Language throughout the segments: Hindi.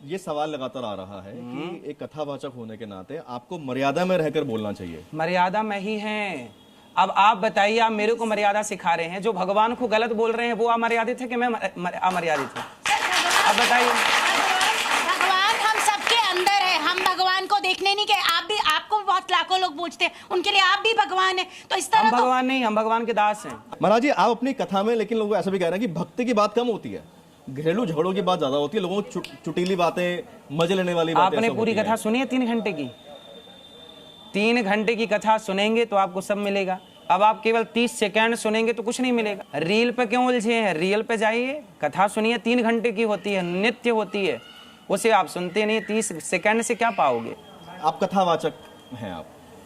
ये सवाल लगातार आ रहा है कि एक कथावाचक होने के नाते आपको मर्यादा में रहकर बोलना चाहिए। मर्यादा में ही है। अब आप बताइए, आप मेरे को मर्यादा सिखा रहे हैं, जो भगवान को गलत बोल रहे हैं वो अमर्यादित है कि मैं अमर्यादित हूँ? अब बताइए। भगवान हम सबके अंदर है, हम भगवान को देखने नहीं गए। आप भी, आपको बहुत लाखों लोग पूछते हैं, उनके लिए आप भी भगवान है। तो इस तरह हम भगवान नहीं, हम भगवान के दास हैं। महाराज जी, आप अपनी कथा में लेकिन लोग ऐसा भी कह रहे हैं कि भक्ति की बात कम होती है, घरेलू झगड़ों की बात ज्यादा होती है, लोगों को चुटीली बातें, मजे लेने वाली बातें। आपने पूरी कथा सुनी है 3 घंटे की? 3 घंटे की कथा सुनेंगे तो आपको सब मिलेगा। अब आप केवल 30 सेकंड सुनेंगे तो कुछ नहीं मिलेगा। रील पे क्यों उलझे हैं? रील पे जाइए, कथा सुनिए, 3 घंटे की होती है, नित्य होती है, उसे आप सुनते नहीं। 30 सेकंड से क्या पाओगे? आप कथावाचक हैं।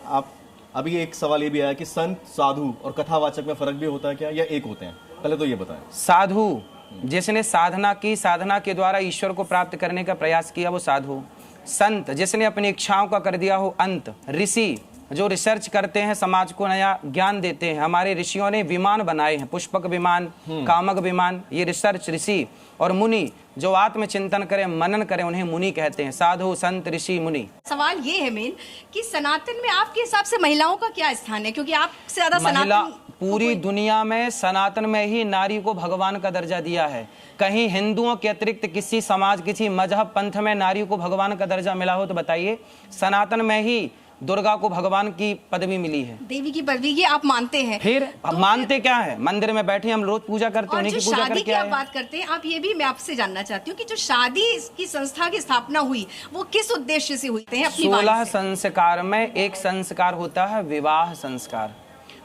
आप अभी एक सवाल ये भी आया कि संत, साधु और कथावाचक में फर्क भी होता है क्या, या एक होते हैं? पहले तो ये बताएं। साधु जिसने साधना की, साधना के द्वारा ईश्वर को प्राप्त करने का प्रयास किया, वो साधु। संत जिसने अपनी इच्छाओं का कर दिया हो अंत। ऋषि जो रिसर्च करते हैं, समाज को नया ज्ञान देते हैं। हमारे ऋषियों ने विमान बनाए हैं, पुष्पक विमान, कामक विमान, ये रिसर्च ऋषि। और मुनि जो आत्मचिंतन करें, मनन करें, उन्हें मुनि कहते हैं। साधु, संत, ऋषि, मुनि। सवाल ये है मेन कि सनातन में आपके हिसाब से महिलाओं का क्या स्थान है, क्योंकि आपसे ज्यादा महिला सनातन पूरी दुनिया में, सनातन में ही नारी को भगवान का दर्जा दिया है। कहीं हिंदुओं के अतिरिक्त किसी समाज, किसी मजहब, पंथ में नारी को भगवान का दर्जा मिला हो तो बताइए? सनातन में ही दुर्गा को भगवान की पदवी मिली है। देवी की पदवी, ये आप मानते हैं? फिर तो मानते क्या है? मंदिर में बैठे हम रोज पूजा करते हैं, उन्हीं की पूजा शादी करके की आए आप हैं। बात करते हैं, आप ये भी मैं आपसे जानना चाहती हूँ कि जो शादी की संस्था की स्थापना हुई वो किस उद्देश्य से हुई है? अपनी 16 वाणी से। संस्कार में एक संस्कार होता है विवाह संस्कार,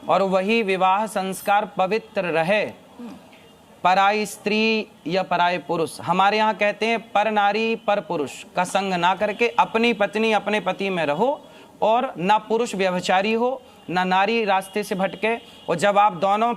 और वही विवाह संस्कार पवित्र रहे। पराई स्त्री या पराय पुरुष, हमारे यहाँ कहते हैं पर नारी पर पुरुष का संग ना करके अपनी पत्नी अपने पति में रहो, और ना पुरुष व्यभिचारी हो, ना नारी रास्ते से भटके। और जब आप दोनों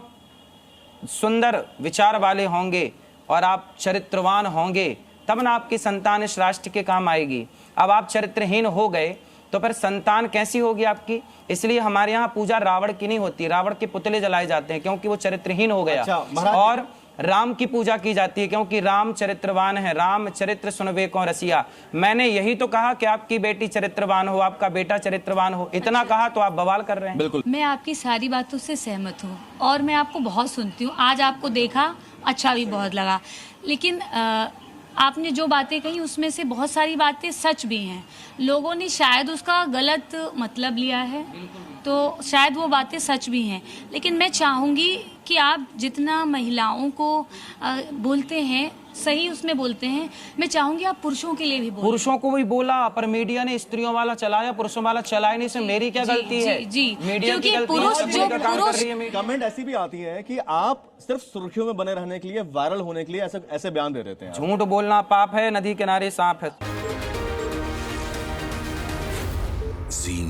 सुंदर विचार वाले होंगे और आप चरित्रवान होंगे, तब ना आपकी संतान इस राष्ट्र के काम आएगी। अब आप चरित्रहीन हो गए तो फिर संतान कैसी होगी आपकी? इसलिए हमारे यहाँ पूजा रावण की नहीं होती, रावण के पुतले जलाए जाते हैं, क्योंकि वो चरित्रहीन हो गया। अच्छा, और राम की पूजा की जाती है, क्योंकि राम चरित्रवान है। राम चरित्र सुनवे को रसिया। मैंने यही तो कहा कि आपकी बेटी चरित्रवान हो, आपका बेटा चरित्रवान हो। इतना कहा तो आप बवाल कर रहे हैं। बिल्कुल। मैं आपकी सारी बातों से सहमत हूँ और मैं आपको बहुत सुनती हूँ। आज आपको देखा, अच्छा भी बहुत लगा, लेकिन आपने जो बातें कही उसमें से बहुत सारी बातें सच भी हैं। लोगों ने शायद उसका गलत मतलब लिया है, तो शायद वो बातें सच भी हैं। लेकिन मैं चाहूँगी कि आप जितना महिलाओं को बोलते हैं, सही उसमें बोलते हैं, मैं चाहूँगी आप पुरुषों के लिए भी बोलें। पुरुषों को भी बोला, पर मीडिया ने स्त्रियों वाला चलाया, पुरुषों वाला चलाया नहीं। इसमें मेरी क्या गलती है? जी, मीडिया की क्योंकि गलती पुरुष है, जो का काम कर रही है मीडिया। कमेंट ऐसी भी आती है कि आप सिर्फ सुर्खियों में बने रहने के लिए, वायरल होने के लिए ऐसे बयान दे देते हैं। झूठ बोलना पाप है, नदी किनारे सांप है। जी